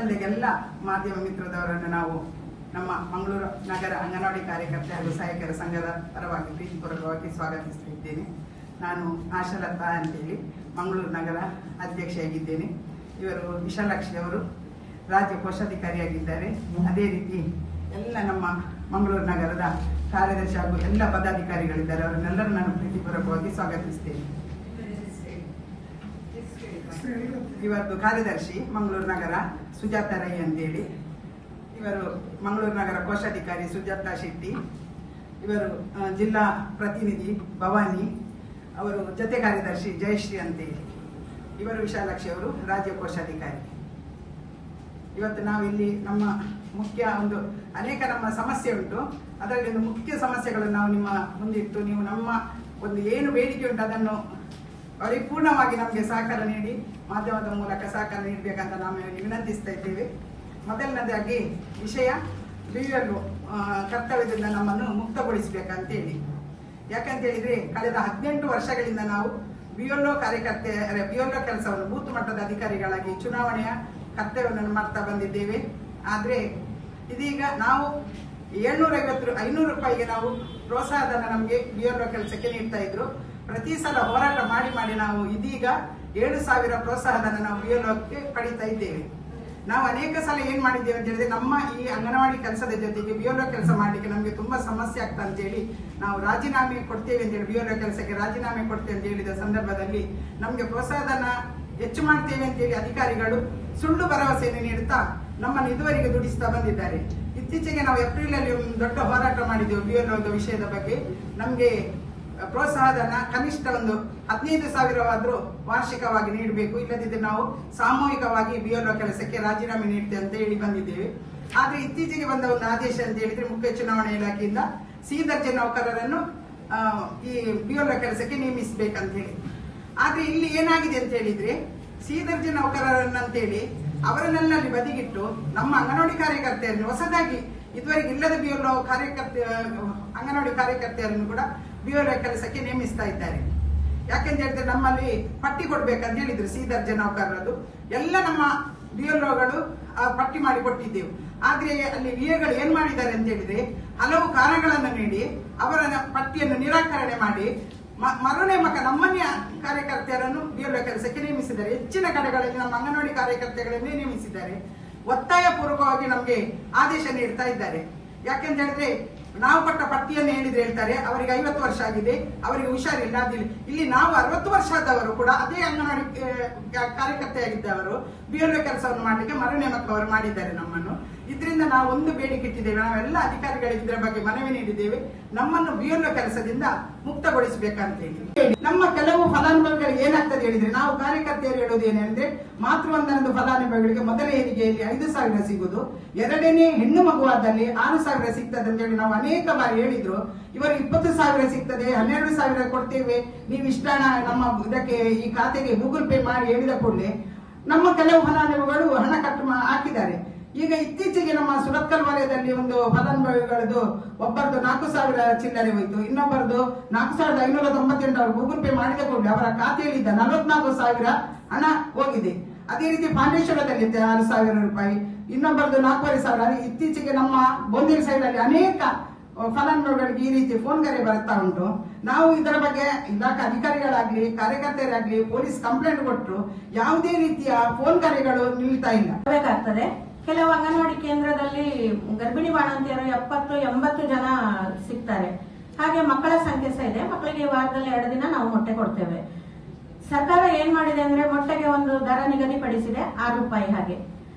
ಬಂದೆಲ್ಲ ಮಾಧ್ಯಮ ಮಿತ್ರದವರನ್ನು ನಾವು ನಮ್ಮ ಮಂಗಳೂರು ನಗರ ಅಂಗನವಾಡಿ ಕಾರ್ಯಕರ್ತೆ ಹಾಗೂ ಸಹಾಯಕರ ಸಂಘದ ಪರವಾಗಿ ಪ್ರೀತಿಪೂರ್ವಕವಾಗಿ ಸ್ವಾಗತಿಸುತ್ತಿದ್ದೇನೆ. ನಾನು ಆಶಾಲತಾ ಅಂತೇಳಿ ಮಂಗಳೂರು ನಗರ ಅಧ್ಯಕ್ಷೆಯಾಗಿದ್ದೇನೆ. ಇವರು ವಿಶಾಲಾಕ್ಷಿ ಅವರು ರಾಜ್ಯ ಕೋಶಾಧಿಕಾರಿಯಾಗಿದ್ದಾರೆ. ಅದೇ ರೀತಿ ಎಲ್ಲ ನಮ್ಮ ಮಂಗಳೂರು ನಗರದ ಕಾರ್ಯದರ್ಶಿ ಹಾಗೂ ಎಲ್ಲ ಪದಾಧಿಕಾರಿಗಳಿದ್ದಾರೆ. ಅವರನ್ನೆಲ್ಲರೂ ನಾನು ಪ್ರೀತಿಪೂರ್ವಕವಾಗಿ ಸ್ವಾಗತಿಸ್ತೇನೆ. ಇವತ್ತು ಕಾರ್ಯದರ್ಶಿ ಮಂಗಳೂರು ನಗರ ಸುಜಾತ ರೈ ಅಂತೇಳಿ, ಇವರು ಮಂಗಳೂರು ನಗರ ಕೋಶಾಧಿಕಾರಿ ಸುಜಾತ ಶೆಟ್ಟಿ, ಇವರು ಜಿಲ್ಲಾ ಪ್ರತಿನಿಧಿ ಭವಾನಿ, ಅವರು ಜೊತೆ ಕಾರ್ಯದರ್ಶಿ ಜಯಶ್ರೀ ಅಂತೇಳಿ, ಇವರು ವಿಶಾಲಾಕ್ಷಿ ಅವರು ರಾಜ್ಯ ಕೋಶಾಧಿಕಾರಿ. ಇವತ್ತು ನಾವಿಲ್ಲಿ ನಮ್ಮ ಮುಖ್ಯ ಅನೇಕ ನಮ್ಮ ಸಮಸ್ಯೆ ಉಂಟು. ಅದರಲ್ಲಿ ಒಂದು ಮುಖ್ಯ ಸಮಸ್ಯೆಗಳನ್ನು ನಾವು ನಿಮ್ಮ ಮುಂದಿಟ್ಟು ನೀವು ನಮ್ಮ ಏನು ಬೇಡಿಕೆ ಉಂಟು ಅದನ್ನು ಪರಿಪೂರ್ಣವಾಗಿ ನಮಗೆ ಸಹಕಾರ ನೀಡಿ ಮಾಧ್ಯಮದ ಮೂಲಕ ಸಹಕಾರ ನೀಡಬೇಕಂತ ನಾವು ವಿನಂತಿಸ್ತಾ ಇದ್ದೇವೆ. ಮೊದಲನೇದಾಗಿ ವಿಷಯ BLO ಕರ್ತವ್ಯದಿಂದ ನಮ್ಮನ್ನು ಮುಕ್ತಗೊಳಿಸಬೇಕಂತೇಳಿ. ಯಾಕಂತೇಳಿದ್ರೆ ಕಳೆದ 18 ವರ್ಷಗಳಿಂದ ನಾವು BLO BLO ಕೆಲಸವನ್ನು ಬೂತ್ ಮಟ್ಟದ ಅಧಿಕಾರಿಗಳಾಗಿ ಚುನಾವಣೆಯ ಕರ್ತವ್ಯವನ್ನು ಮಾಡ್ತಾ ಬಂದಿದ್ದೇವೆ. ಆದರೆ ಇದೀಗ ನಾವು 500 ರೂಪಾಯಿಗೆ ನಾವು ಪ್ರೋತ್ಸಾಹಧನ ನಮಗೆ BLO ಕೆಲಸಕ್ಕೆ ನೀಡ್ತಾ ಇದ್ರು. ಪ್ರತಿ ಸಲ ಹೋರಾಟ ಮಾಡಿ ನಾವು ಇದೀಗ 7,000 ಪ್ರೋತ್ಸಾಹಧನ ನಾವು BLOಕ್ಕೆ ಪಡಿತಾ ಇದ್ದೇವೆ. ನಾವು ಅನೇಕ ಸಲ ಏನ್ ಮಾಡಿದ್ದೇವೆ ಅಂತ ಹೇಳಿದ್ರೆ, ನಮ್ಮ ಈ ಅಂಗನವಾಡಿ ಕೆಲಸದ ಜೊತೆಗೆ BLO ಕೆಲಸ ಮಾಡ್ಲಿಕ್ಕೆ ನಮಗೆ ತುಂಬಾ ಸಮಸ್ಯೆ ಆಗ್ತಾ ಅಂತ ಹೇಳಿ ನಾವು ರಾಜೀನಾಮೆ ಕೊಡ್ತೇವೆ ಅಂತ ಹೇಳಿ BLO ಕೆಲಸಕ್ಕೆ ರಾಜೀನಾಮೆ ಕೊಡ್ತೇವೆ ಅಂತ ಹೇಳಿದ ಸಂದರ್ಭದಲ್ಲಿ ನಮಗೆ ಪ್ರೋತ್ಸಾಹಧನ ಹೆಚ್ಚು ಮಾಡ್ತೇವೆ ಅಂತ ಹೇಳಿ ಅಧಿಕಾರಿಗಳು ಸುಳ್ಳು ಭರವಸೆಯನ್ನು ನೀಡುತ್ತಾ ನಮ್ಮನ್ನು ಇದುವರೆಗೆ ದುಡಿಸ್ತಾ ಬಂದಿದ್ದಾರೆ. ಇತ್ತೀಚೆಗೆ ನಾವು ಏಪ್ರಿಲ್ ಅಲ್ಲಿ ಒಂದು ದೊಡ್ಡ ಹೋರಾಟ ಮಾಡಿದ್ದೆವು BLO ವಿಷಯದ ಬಗ್ಗೆ. ನಮಗೆ ಪ್ರೋತ್ಸಾಹಧನ ಕನಿಷ್ಠ 15,000 ವಾರ್ಷಿಕವಾಗಿ ನೀಡಬೇಕು, ಇಲ್ಲದಿದ್ದರೆ ನಾವು ಸಾಮೂಹಿಕವಾಗಿ BLO ಕೆಲಸಕ್ಕೆ ರಾಜೀನಾಮೆ ನೀಡ್ತೇವೆ ಅಂತ ಹೇಳಿ ಬಂದಿದ್ದೇವೆ. ಆದ್ರೆ ಇತ್ತೀಚೆಗೆ ಬಂದ ಒಂದು ಆದೇಶ ಅಂತ ಹೇಳಿದ್ರೆ, ಮುಖ್ಯ ಚುನಾವಣಾ ಇಲಾಖೆಯಿಂದ ಸಿ ದರ್ಜೆ ನೌಕರರನ್ನು ಈ BLO ಕೆಲಸಕ್ಕೆ ನೇಮಿಸಬೇಕಂತ ಹೇಳಿ. ಆದ್ರೆ ಇಲ್ಲಿ ಏನಾಗಿದೆ ಅಂತ ಹೇಳಿದ್ರೆ, ಸಿ ದರ್ಜೆ ನೌಕರರನ್ನಂತೇಳಿ ಅವರನ್ನೆಲ್ಲ ಬದಿಗಿಟ್ಟು ನಮ್ಮ ಅಂಗನವಾಡಿ ಕಾರ್ಯಕರ್ತೆಯರನ್ನು ಹೊಸದಾಗಿ ಇದುವರೆಗೆ ಇಲ್ಲದ BLO ಅಂಗನವಾಡಿ ಕಾರ್ಯಕರ್ತೆಯರನ್ನು ಕೂಡ BLO ಕೆಲಸಕ್ಕೆ ನೇಮಿಸ್ತಾ ಇದ್ದಾರೆ. ಯಾಕೆಂತ ಹೇಳಿದ್ರೆ, ನಮ್ಮಲ್ಲಿ ಪಟ್ಟಿ ಕೊಡ್ಬೇಕಂತ ಹೇಳಿದ್ರು ಸಿ ದರ್ಜೆ ನೌಕರರದು. ಎಲ್ಲ ನಮ್ಮ BLOಗಳು ಪಟ್ಟಿ ಮಾಡಿ ಕೊಟ್ಟಿದ್ದೆವು. ಆದ್ರೆ ಅಲ್ಲಿ ವಿಎಗಳು ಏನ್ ಮಾಡಿದ್ದಾರೆ ಅಂತ ಹೇಳಿದ್ರೆ, ಹಲವು ಕಾರಣಗಳನ್ನು ನೀಡಿ ಅವರ ಪಟ್ಟಿಯನ್ನು ನಿರಾಕರಣೆ ಮಾಡಿ ಮರು ನೇಮಕ ನಮ್ಮನ್ಯ ಕಾರ್ಯಕರ್ತೆಯರನ್ನು BLO ಕೆಲಸಕ್ಕೆ ನೇಮಿಸಿದ್ದಾರೆ. ಹೆಚ್ಚಿನ ಕಡೆಗಳಲ್ಲಿ ನಮ್ಮ ಅಂಗನವಾಡಿ ಕಾರ್ಯಕರ್ತೆಗಳನ್ನೇ ನೇಮಿಸಿದ್ದಾರೆ. ಒತ್ತಾಯ ಪೂರ್ವಕವಾಗಿ ನಮಗೆ ಆದೇಶ ನೀಡ್ತಾ ಇದ್ದಾರೆ. ಯಾಕೆಂತ ಹೇಳಿದ್ರೆ, ನಾವು ಕೊಟ್ಟ ಪಟ್ಟಿಯನ್ನು ಹೇಳಿದ್ರೆ ಹೇಳ್ತಾರೆ ಅವರಿಗೆ 50 ವರ್ಷ ಆಗಿದೆ, ಅವರಿಗೆ ಹುಷಾರಿಲ್ಲ. ಇಲ್ಲಿ ನಾವು 60 ವರ್ಷ ಆದವರು ಕೂಡ ಅದೇ ಅಂಗನವಾಡಿ ಕಾರ್ಯಕರ್ತೆಯಾಗಿದ್ದವರು BLO ಕೆಲಸವನ್ನು ಮಾಡಲಿಕ್ಕೆ ಮರು ನೇಮಕ ಅವರು ಮಾಡಿದ್ದಾರೆ ನಮ್ಮನ್ನು. ಇದರಿಂದ ನಾವು ಒಂದು ಬೇಡಿಕೆ ಇಟ್ಟಿದ್ದೇವೆ. ನಾವೆಲ್ಲ ಅಧಿಕಾರಿಗಳಿಗೆ ಇದರ ಬಗ್ಗೆ ಮನವಿ ನೀಡಿದ್ದೇವೆ, ನಮ್ಮನ್ನು BLO ಕೆಲಸದಿಂದ ಮುಕ್ತಗೊಳಿಸಬೇಕಂತೇಳಿ. ನಮ್ಮ ಕೆಲವು ಫಲಾನುಭವಿಗಳಿಗೆ ಏನಾಗ್ತದೆ ಹೇಳಿದ್ರೆ, ನಾವು ಕಾರ್ಯಕರ್ತೆಯರು ಹೇಳೋದು ಏನಂದ್ರೆ, ಮಾತೃವಂದನದ ಫಲಾನುಭವಿಗಳಿಗೆ ಮೊದಲ ಹೆರಿಗೆಯಲ್ಲಿ 5,000 ಸಿಗುವುದು, ಎರಡನೇ ಹೆಣ್ಣು ಮಗುವಾದಲ್ಲಿ 6,000 ಸಿಗ್ತದೆ ಅಂತ ಹೇಳಿ ನಾವು ಅನೇಕ ಬಾರಿ ಹೇಳಿದ್ರು. ಇವರು 20,000 ಸಿಗ್ತದೆ, 12,000 ಕೊಡ್ತೇವೆ, ನೀವು ಇಷ್ಟ ನಮ್ಮ ಇದಕ್ಕೆ ಈ ಖಾತೆಗೆ ಗೂಗಲ್ ಪೇ ಮಾಡಿ ಹೇಳಿದ ಕೂಡಲೇ ನಮ್ಮ ಕೆಲವು ಫಲಾನುಭವಿಗಳು ಹಣ ಕಟ್ಟು ಹಾಕಿದ್ದಾರೆ. ಈಗ ಇತ್ತೀಚೆಗೆ ನಮ್ಮ ಸುರತ್ಕಲ್ ವಲಯದಲ್ಲಿ ಒಂದು ಫಲಾನುಭವಿಗಳದ್ದು ಒಬ್ಬರದು 4,000 ಚಿಲ್ಲರೆ ಹೋಯ್ತು, ಇನ್ನೊಬ್ಬರದು 4,598 ಗೂಗಲ್ ಪೇ ಮಾಡಿದ ಕೂಡಲೇ ಅವರ ಖಾತೆಯಲ್ಲಿದ್ದ 44,000 ಹಣ ಹೋಗಿದೆ. ಅದೇ ರೀತಿ ಪಾಂಡೇಶ್ವರದಲ್ಲಿ 6,000 ರೂಪಾಯಿ, ಇನ್ನೊಬ್ಬರದು 4,500. ಇತ್ತೀಚೆಗೆ ನಮ್ಮ ಬೋಂದೇಲ್ ಸೈಡ್ ಅಲ್ಲಿ ಅನೇಕ ಫಲಾನುಭವಿಗಳಿಗೆ ಈ ರೀತಿ ಫೋನ್ ಕರೆ ಬರುತ್ತಾ ಉಂಟು. ನಾವು ಇದರ ಬಗ್ಗೆ ಇಲಾಖೆ ಅಧಿಕಾರಿಗಳಾಗ್ಲಿ ಕಾರ್ಯಕರ್ತರಾಗ್ಲಿ ಪೊಲೀಸ್ ಕಂಪ್ಲೇಂಟ್ ಕೊಟ್ಟರು ಯಾವುದೇ ರೀತಿಯ ಫೋನ್ ಕರೆಗಳು ನಿಲ್ತಾ ಇಲ್ಲ. ಕೆಲವು ಅಂಗನವಾಡಿ ಕೇಂದ್ರದಲ್ಲಿ ಗರ್ಭಿಣಿ ಬಾಣಂತಿಯರು 70-80 ಜನ ಸಿಗ್ತಾರೆ. ಹಾಗೆ ಮಕ್ಕಳ ಸಂಖ್ಯೆ ಸಹ ಇದೆ. ಮಕ್ಕಳಿಗೆ ವಾರದಲ್ಲಿ 2 ದಿನ ನಾವು ಮೊಟ್ಟೆ ಕೊಡ್ತೇವೆ. ಸರ್ಕಾರ ಏನ್ ಮಾಡಿದೆ ಅಂದ್ರೆ, ಮೊಟ್ಟೆಗೆ ಒಂದು ದರ ನಿಗದಿಪಡಿಸಿದೆ 6 ರೂಪಾಯಿ. ಹಾಗೆ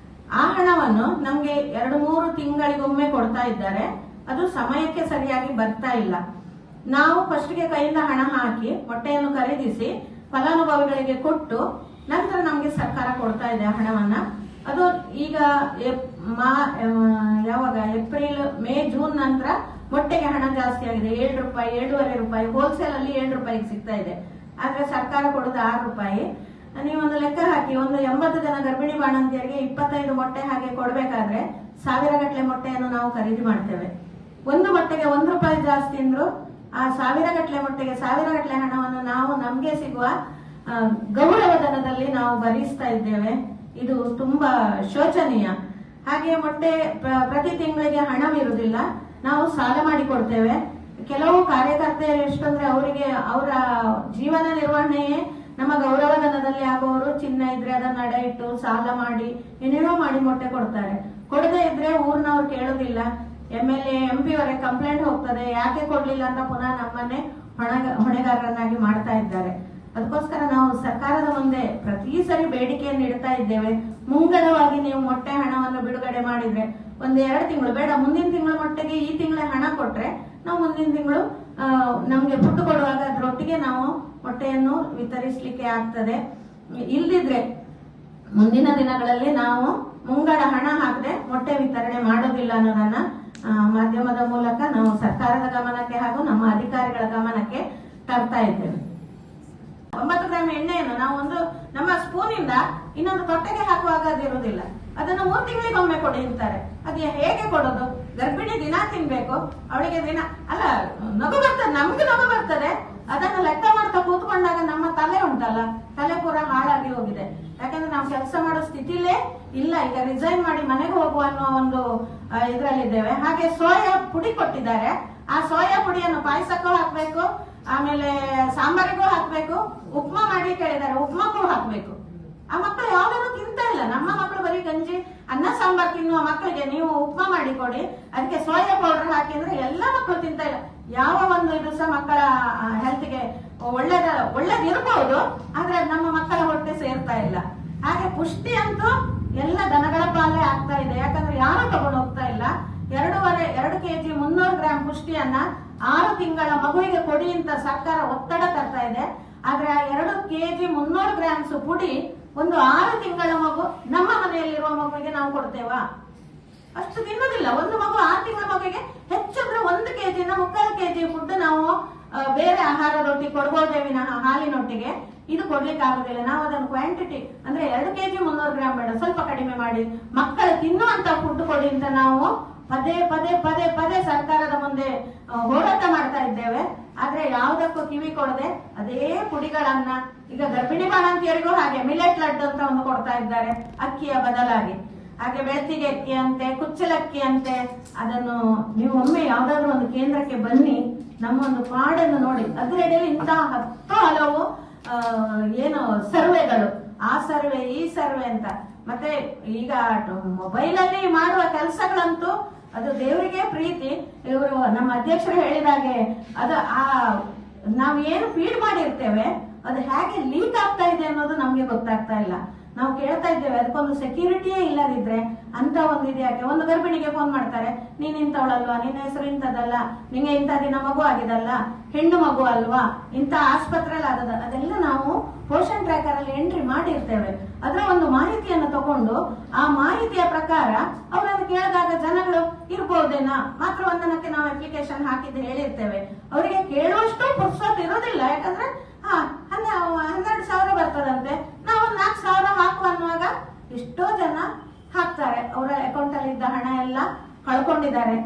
ಆ ಹಣವನ್ನು ನಮ್ಗೆ 2-3 ತಿಂಗಳಿಗೊಮ್ಮೆ ಕೊಡ್ತಾ ಇದ್ದಾರೆ. ಅದು ಸಮಯಕ್ಕೆ ಸರಿಯಾಗಿ ಬರ್ತಾ ಇಲ್ಲ. ನಾವು ಫಸ್ಟ್ಗೆ ಕೈಯಿಂದ ಹಣ ಹಾಕಿ ಮೊಟ್ಟೆಯನ್ನು ಖರೀದಿಸಿ ಫಲಾನುಭವಿಗಳಿಗೆ ಕೊಟ್ಟು ನಂತರ ನಮ್ಗೆ ಸರ್ಕಾರ ಕೊಡ್ತಾ ಇದೆ ಹಣವನ್ನ. ಅದು ಈಗ ಯಾವಾಗ ಏಪ್ರಿಲ್ ಮೇ ಜೂನ್ ನಂತರ ಮೊಟ್ಟೆಗೆ ಹಣ ಜಾಸ್ತಿ ಆಗಿದೆ. 7 ರೂಪಾಯಿ 7.5 ರೂಪಾಯಿ ಹೋಲ್ಸೇಲ್ ಅಲ್ಲಿ 7 ರೂಪಾಯಿಗೆ ಸಿಗ್ತಾ ಇದೆ. ಆದ್ರೆ ಸರ್ಕಾರ ಕೊಡೋದು 6 ರೂಪಾಯಿ. ನೀವೊಂದು ಲೆಕ್ಕ ಹಾಕಿ, ಒಂದು 80 ಜನ ಗರ್ಭಿಣಿ ಬಾಣಂತಿಯರಿಗೆ 25 ಮೊಟ್ಟೆ ಹಾಗೆ ಕೊಡ್ಬೇಕಾದ್ರೆ 1000 ಗಟ್ಟಲೆ ಮೊಟ್ಟೆಯನ್ನು ನಾವು ಖರೀದಿ ಮಾಡ್ತೇವೆ. ಒಂದು ಮೊಟ್ಟೆಗೆ 1 ರೂಪಾಯಿ ಜಾಸ್ತಿ ಅಂದ್ರು ಆ 1000 ಗಟ್ಟಲೆ ಮೊಟ್ಟೆಗೆ 1000 ಗಟ್ಟಲೆ ಹಣವನ್ನು ನಾವು ನಮ್ಗೆ ಸಿಗುವ ಗೌರವಧನದಲ್ಲಿ ನಾವು ಭರಿಸ್ತಾ ಇದ್ದೇವೆ. ಇದು ತುಂಬಾ ಶೋಚನೀಯ. ಹಾಗೆ ಮೊಟ್ಟೆ ಪ್ರತಿ ತಿಂಗಳಿಗೆ ಹಣವಿರುವುದಿಲ್ಲ, ನಾವು ಸಾಲ ಮಾಡಿ ಕೊಡ್ತೇವೆ. ಕೆಲವು ಕಾರ್ಯಕರ್ತೆಯರು ಎಷ್ಟಂದ್ರೆ ಅವರಿಗೆ ಅವರ ಜೀವನ ನಿರ್ವಹಣೆಯೇ ನಮ್ಮ ಗೌರವಧನದಲ್ಲಿ ಆಗುವವರು ಚಿನ್ನ ಇದ್ರೆ ಅದನ್ನ ಅಡ ಇಟ್ಟು ಸಾಲ ಮಾಡಿ ಏನೇನೋ ಮಾಡಿ ಮೊಟ್ಟೆ ಕೊಡ್ತಾರೆ. ಕೊಡದೇ ಇದ್ರೆ ಊರ್ನವ್ರು ಕೇಳೋದಿಲ್ಲ, MLA MP ವರೆಗೆ ಕಂಪ್ಲೇಂಟ್ ಹೋಗ್ತದೆ, ಯಾಕೆ ಕೊಡ್ಲಿಲ್ಲ ಅಂತ ಪುನಃ ನಮ್ಮನ್ನೇ ಹೊಣೆಗಾರರನ್ನಾಗಿ ಮಾಡ್ತಾ ಇದ್ದಾರೆ. ಅದಕ್ಕೋಸ್ಕರ ನಾವು ಸರ್ಕಾರದ ಮುಂದೆ ಪ್ರತಿ ಸರಿ ಬೇಡಿಕೆಯನ್ನು ಇಡ್ತಾ ಇದ್ದೇವೆ. ಮುಂಗಡವಾಗಿ ನೀವು ಮೊಟ್ಟೆ ಹಣವನ್ನು ಬಿಡುಗಡೆ ಮಾಡಿದ್ರೆ 1-2 ತಿಂಗಳು ಬೇಡ, ಮುಂದಿನ ತಿಂಗಳ ಮೊಟ್ಟೆಗೆ ಈ ತಿಂಗಳ ಹಣ ಕೊಟ್ರೆ ನಾವು ಮುಂದಿನ ತಿಂಗಳು ನಮ್ಗೆ ಫುಡ್ ಕೊಡುವಾಗ ಅದರೊಟ್ಟಿಗೆ ನಾವು ಮೊಟ್ಟೆಯನ್ನು ವಿತರಿಸಲಿಕ್ಕೆ ಆಗ್ತದೆ. ಇಲ್ದಿದ್ರೆ ಮುಂದಿನ ದಿನಗಳಲ್ಲಿ ನಾವು ಮುಂಗಡ ಹಣ ಹಾಕದೆ ಮೊಟ್ಟೆ ವಿತರಣೆ ಮಾಡೋದಿಲ್ಲ ಅನ್ನೋದನ್ನ ಮಾಧ್ಯಮದ ಮೂಲಕ ನಾವು ಸರ್ಕಾರದ ಗಮನಕ್ಕೆ ಹಾಗೂ ನಮ್ಮ ಅಧಿಕಾರಿಗಳ ಗಮನಕ್ಕೆ ತರ್ತಾ ಇದ್ದೇವೆ. 9 ಗ್ರಾಂ ಎಣ್ಣೆಯನ್ನು ನಾವು ನಮ್ಮ ಸ್ಪೂನ್ ಇಂದ ಇನ್ನೊಂದು ತೊಟ್ಟೆಗೆ ಹಾಕುವಾಗ ಅದಿರುವುದಿಲ್ಲ, ಅದನ್ನು 3 ತಿಂಗಳಿಗೊಮ್ಮೆ ಕೊಡಿ ಅಂತಾರೆ. ಅದು ಹೇಗೆ ಕೊಡೋದು? ಗರ್ಭಿಣಿ ದಿನ ತಿನ್ಬೇಕು, ಅವಳಿಗೆ ದಿನ ಅಲ್ಲ ನಗು ಬರ್ತದೆ, ನಮ್ಗೆ ನಗು ಬರ್ತದೆ. ಅದನ್ನು ಲೆಕ್ಕ ಮಾಡ್ತಾ ಕೂತ್ಕೊಂಡಾಗ ನಮ್ಮ ತಲೆ ಉಂಟಲ್ಲ, ತಲೆ ಪೂರ ಹಾಳಾಗಿ ಹೋಗಿದೆ. ಯಾಕಂದ್ರೆ ನಾವು ಕೆಲಸ ಮಾಡೋ ಸ್ಥಿತಿಲೇ ಇಲ್ಲ, ಈಗ ರಿಸೈನ್ ಮಾಡಿ ಮನೆಗೆ ಹೋಗುವ ಅನ್ನೋ ಒಂದು ಇದ್ರಲ್ಲಿದ್ದೇವೆ. ಹಾಗೆ ಸೋಯಾ ಪುಡಿ ಕೊಟ್ಟಿದ್ದಾರೆ, ಆ ಸೋಯಾ ಪುಡಿಯನ್ನು ಪಾಯಸಕ್ಕೂ ಹಾಕ್ಬೇಕು, ಆಮೇಲೆ ಸಾಂಬಾರಿಗೂ ಹಾಕ್ಬೇಕು, ಉಪ್ಮಾ ಮಾಡ್ಲಿಕ್ಕೆ ಹೇಳಿದ್ದಾರೆ, ಉಪ್ಮಾಕ್ಕೂ ಹಾಕ್ಬೇಕು. ಆ ಮಕ್ಕಳು ಯಾವ್ದಾದ್ರು ತಿಂತಾ ಇಲ್ಲ. ನಮ್ಮ ಮಕ್ಕಳು ಬರೀ ಗಂಜಿ ಅನ್ನ ಸಾಂಬಾರ್ ತಿನ್ನುವ ಮಕ್ಕಳಿಗೆ ನೀವು ಉಪ್ಮಾ ಮಾಡಿ ಕೊಡಿ, ಅದಕ್ಕೆ ಸೋಯಾ ಪೌಡರ್ ಹಾಕಿ ಅಂದ್ರೆ ಎಲ್ಲ ಮಕ್ಕಳು ತಿಂತಾ ಇಲ್ಲ. ಯಾವ ಒಂದು ಇದು ಸಹ ಮಕ್ಕಳ ಹೆಲ್ತ್ಗೆ ಒಳ್ಳೇದಿರಬಹುದು, ಆದ್ರೆ ನಮ್ಮ ಮಕ್ಕಳ ಹೊಟ್ಟೆ ಸೇರ್ತಾ ಇಲ್ಲ. ಹಾಗೆ ಪುಷ್ಟಿ ಅಂತೂ ಎಲ್ಲ ದನಗಳ ಪಾಲೇ ಆಗ್ತಾ ಇದೆ, ಯಾಕಂದ್ರೆ ಯಾರು ತಗೊಂಡು ಹೋಗ್ತಾ ಇಲ್ಲ. 2 kg 300 ಗ್ರಾಂ ಪುಷ್ಟಿಯನ್ನ 6 ತಿಂಗಳ ಮಗುವಿಗೆ ಕೊಡಿ ಅಂತ ಸರ್ಕಾರ ಒತ್ತಡ ತರ್ತಾ ಇದೆ. ಆದ್ರೆ ಆ 2 kg 300 ಗ್ರಾಮ್ಸ್ ಪುಡಿ ಒಂದು 6 ತಿಂಗಳ ಮಗು ನಮ್ಮ ಮನೆಯಲ್ಲಿರುವ ಮಗುವಿಗೆ ನಾವು ಕೊಡ್ತೇವಾ? ಅಷ್ಟು ತಿನ್ನೋದಿಲ್ಲ. ಒಂದು ಮಗು 6 ತಿಂಗಳ ಮಗುವಿಗೆ ಹೆಚ್ಚಂದ್ರೆ 1 kg 3/4 kg ಫುಡ್ ನಾವು ಬೇರೆ ಆಹಾರದೊಟ್ಟಿಗೆ ಕೊಡ್ಬೋದೇ ವಿನಃ ಹಾಲಿನೊಟ್ಟಿಗೆ ಇದು ಕೊಡ್ಲಿಕ್ಕೆ ಆಗುದಿಲ್ಲ. ನಾವು ಅದನ್ನು ಕ್ವಾಂಟಿಟಿ ಅಂದ್ರೆ 2 kg 300 ಗ್ರಾಂ ಬೇಡ, ಸ್ವಲ್ಪ ಕಡಿಮೆ ಮಾಡಿ ಮಕ್ಕಳು ತಿನ್ನುವಂತ ಫುಡ್ ಕೊಡಿ ಅಂತ ನಾವು ಪದೇ ಪದೇ ಪದೇ ಪದೇ ಸರ್ಕಾರದ ಮುಂದೆ ಹೋರಾಟ ಮಾಡ್ತಾ ಇದ್ದೇವೆ. ಆದ್ರೆ ಯಾವುದಕ್ಕೂ ಕಿವಿ ಕೊಡದೆ ಅದೇ ಪುಡಿಗಳನ್ನ ಈಗ ಗರ್ಭಿಣಿ ಬಾಣಂತಿಯರಿಗೂ ಹಾಗೆ ಮಿಲೆಟ್ ಲಡ್ಡು ಅಂತ ಒಂದು ಕೊಡ್ತಾ ಇದ್ದಾರೆ, ಅಕ್ಕಿಯ ಬದಲಾಗಿ. ಹಾಗೆ ಬೆಳ್ತಿಗೆ ಅಕ್ಕಿ ಅಂತೆ, ಕುಚ್ಚಲಕ್ಕಿ ಅಂತೆ. ಅದನ್ನು ನೀವು ಒಮ್ಮೆ ಯಾವ್ದಾದ್ರು ಒಂದು ಕೇಂದ್ರಕ್ಕೆ ಬನ್ನಿ, ನಮ್ಮ ಒಂದು ಕಾಡನ್ನು ನೋಡಿ, ಅದರಡಿಯಲ್ಲಿ ಇಂತಹ 10 ಹಲವು ಏನು ಸರ್ವೆಗಳು, ಆ ಸರ್ವೆ ಈ ಸರ್ವೆ ಅಂತ. ಮತ್ತೆ ಈಗ ಮೊಬೈಲ್ ಅಲ್ಲಿ ಮಾಡುವ ಕೆಲಸಗಳಂತೂ ಅದು ದೇವರಿಗೆ ಪ್ರೀತಿ. ಇವರು ನಮ್ಮ ಅಧ್ಯಕ್ಷರು ಹೇಳಿದಾಗೆ ಅದು ನಾವು ಏನು ಫೀಡ್ ಮಾಡಿರ್ತೇವೆ ಅದು ಹೇಗೆ ಲೀಕ್ ಆಗ್ತಾ ಇದೆ ಅನ್ನೋದು ನಮ್ಗೆ ಗೊತ್ತಾಗ್ತಾ ಇಲ್ಲ. ನಾವು ಕೇಳ್ತಾ ಇದ್ದೇವೆ, ಅದಕ್ಕೊಂದು ಸೆಕ್ಯೂರಿಟಿಯೇ ಇಲ್ಲದಿದ್ರೆ ಅಂತ ಒಂದು ಇದು ಯಾಕೆ? ಒಂದು ಗರ್ಭಿಣಿಗೆ ಫೋನ್ ಮಾಡ್ತಾರೆ, ನೀನ್ ಇಂಥವಳಲ್ವಾ, ನಿನ್ನ ಹೆಸರು ಇಂಥದ್ದಲ್ಲ, ನಿಂಗೆ ಇಂಥ ದಿನ ಮಗು ಆಗಿದಲ್ಲ, ಹೆಣ್ಣು ಮಗು ಅಲ್ವಾ, ಇಂಥ ಆಸ್ಪತ್ರೆಯಲ್ಲಿ ಆದದ, ಅದೆಲ್ಲ ನಾವು ಪೋಷನ್ ಟ್ರ್ಯಾಕರ್ ಅಲ್ಲಿ ಎಂಟ್ರಿ ಮಾಡಿರ್ತೇವೆ. ಅದರ ಒಂದು ಮಾಹಿತಿಯನ್ನು ತಗೊಂಡು ಆ ಮಾಹಿತಿಯ ಪ್ರಕಾರ ಅವರನ್ನು ಕೇಳಿದಾಗ ಜನಗಳು ಇರ್ಬೋದೇನಾ, ಮಾತ್ರ ವಂದನಕ್ಕೆ ನಾವು ಅಪ್ಲಿಕೇಶನ್ ಹಾಕಿದ್ದು ಹೇಳಿರ್ತೇವೆ. ಅವರಿಗೆ ಕೇಳುವಷ್ಟು ಪುರ್ಸೊತ್ತು ಇರೋದಿಲ್ಲ, ಯಾಕಂದ್ರೆ 12,000 ಬರ್ತದಂತೆ, ನಾವು 4,000 ಹಾಕುವ ಅನ್ನುವಾಗ ಎಷ್ಟೋ ಜನ ಹಾಕ್ತಾರೆ, ಅವರ ಅಕೌಂಟ್ ಅಲ್ಲಿ ಇದ್ದ ಹಣ ಎಲ್ಲ ಕಳ್ಕೊಂಡಿದ್ದಾರೆ.